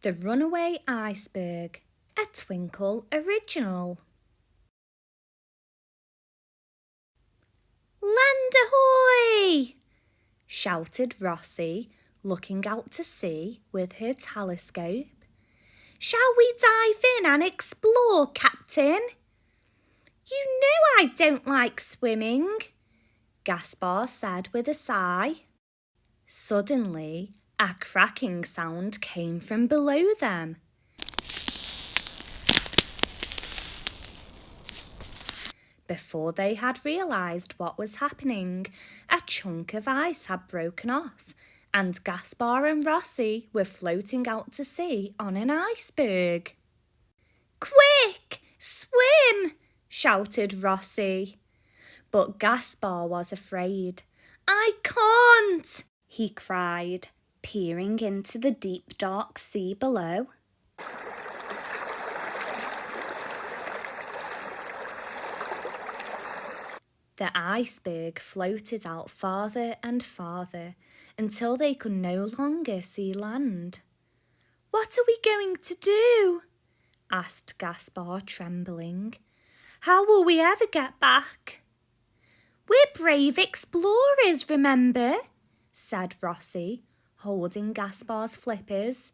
The Runaway Iceberg, a Twinkl original. Land ahoy! Shouted Rossi, looking out to sea with her telescope. Shall we dive in and explore, Captain? You know I don't like swimming, Gaspar said with a sigh. Suddenly, a cracking sound came from below them. Before they had realised what was happening, a chunk of ice had broken off and Gaspar and Rossi were floating out to sea on an iceberg. Quick! Swim! Shouted Rossi. But Gaspar was afraid. I can't! He cried, peering into the deep dark sea below. The iceberg floated out farther and farther until they could no longer see land. What are we going to do? Asked Gaspar, trembling. How will we ever get back? We're brave explorers, remember? Said Rossi, holding Gaspar's flippers.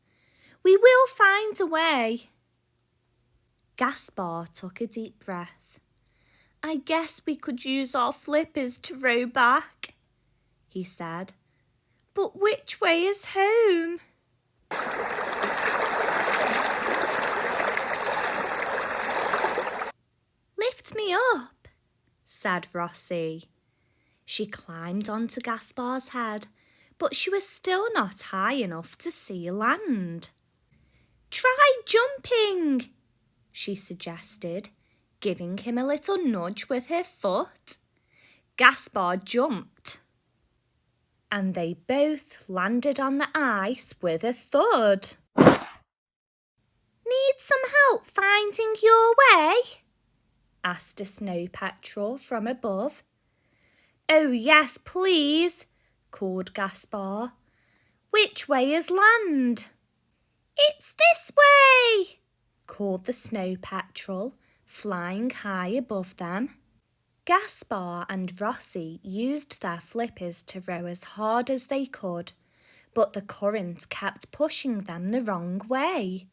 We will find a way. Gaspar took a deep breath. I guess we could use our flippers to row back, he said. But which way is home? Lift me up, said Rossi. She climbed onto Gaspar's head, but she was still not high enough to see land. Try jumping, she suggested, giving him a little nudge with her foot. Gaspar jumped, and they both landed on the ice with a thud. Need some help finding your way? Asked a snow petrel from above. Oh yes, please, called Gaspar. Which way is land? It's this way, called the snow petrel, flying high above them. Gaspar and Rossi used their flippers to row as hard as they could, but the current kept pushing them the wrong way.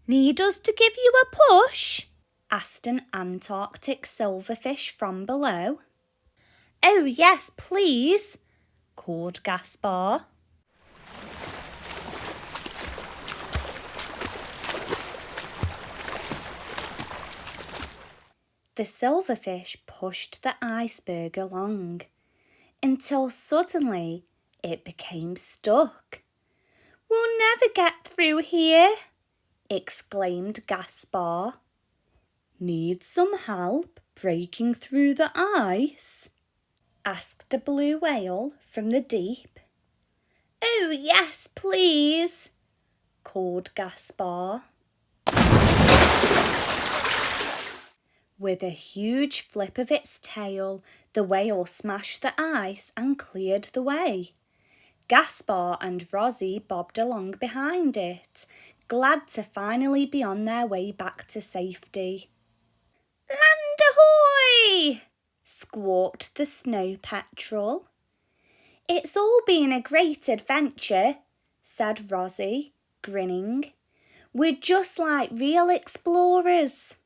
Need us to give you a push? Asked an Antarctic silverfish from below. Oh yes, please, called Gaspar. The silverfish pushed the iceberg along until suddenly it became stuck. We'll never get through here, exclaimed Gaspar. Need some help breaking through the ice? Asked a blue whale from the deep. Oh yes, please, called Gaspar. With a huge flip of its tail, the whale smashed the ice and cleared the way. Gaspar and Rossi bobbed along behind it, glad to finally be on their way back to safety. Land ahoy! Squawked the snow petrel. It's all been a great adventure, said Rossi, grinning. We're just like real explorers.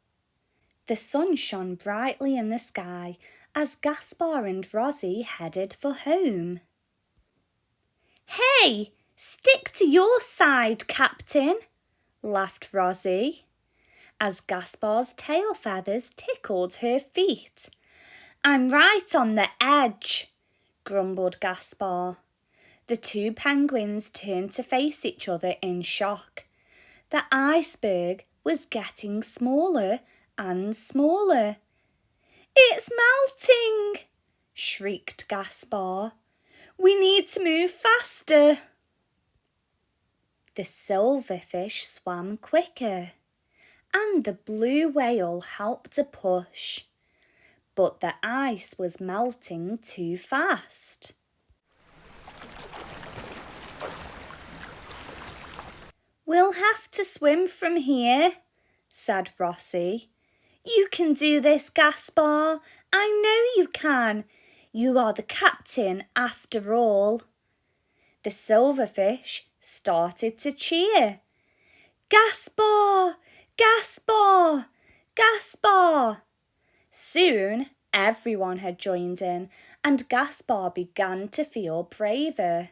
The sun shone brightly in the sky as Gaspar and Rossi headed for home. Hey, stick to your side, Captain, laughed Rossi, as Gaspar's tail feathers tickled her feet. I'm right on the edge, grumbled Gaspar. The two penguins turned to face each other in shock. The iceberg was getting smaller and smaller. It's melting, shrieked Gaspar. We need to move faster. The silverfish swam quicker, and the blue whale helped to push. But the ice was melting too fast. "We'll have to swim from here," said Rossi. "You can do this, Gaspar. I know you can. You are the captain after all." The silverfish started to cheer. "Gaspar! Gaspar! Gaspar!" Soon everyone had joined in, and Gaspar began to feel braver.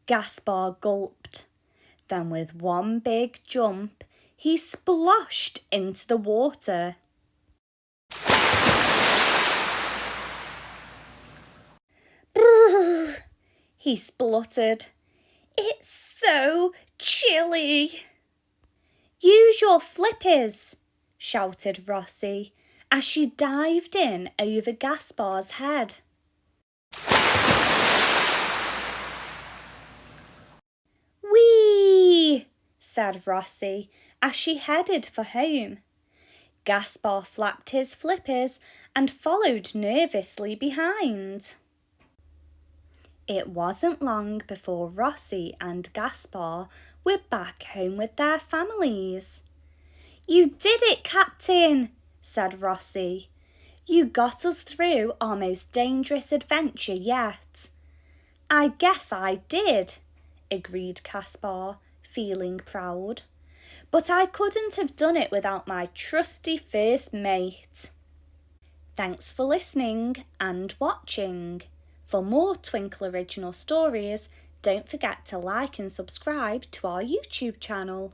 Gaspar gulped. Then with one big jump, he splashed into the water. "Brrr!" he spluttered. "It's so chilly." "Use your flippers!" shouted Rossi as she dived in over Gaspar's head. "Whee!" said Rossi as she headed for home. Gaspar flapped his flippers and followed nervously behind. It wasn't long before Rossi and Gaspar were back home with their families. "You did it, Captain," said Rossi. "You got us through our most dangerous adventure yet." "I guess I did," agreed Gaspar, feeling proud. "But I couldn't have done it without my trusty first mate." Thanks for listening and watching. For more Twinkl original stories, don't forget to like and subscribe to our YouTube channel.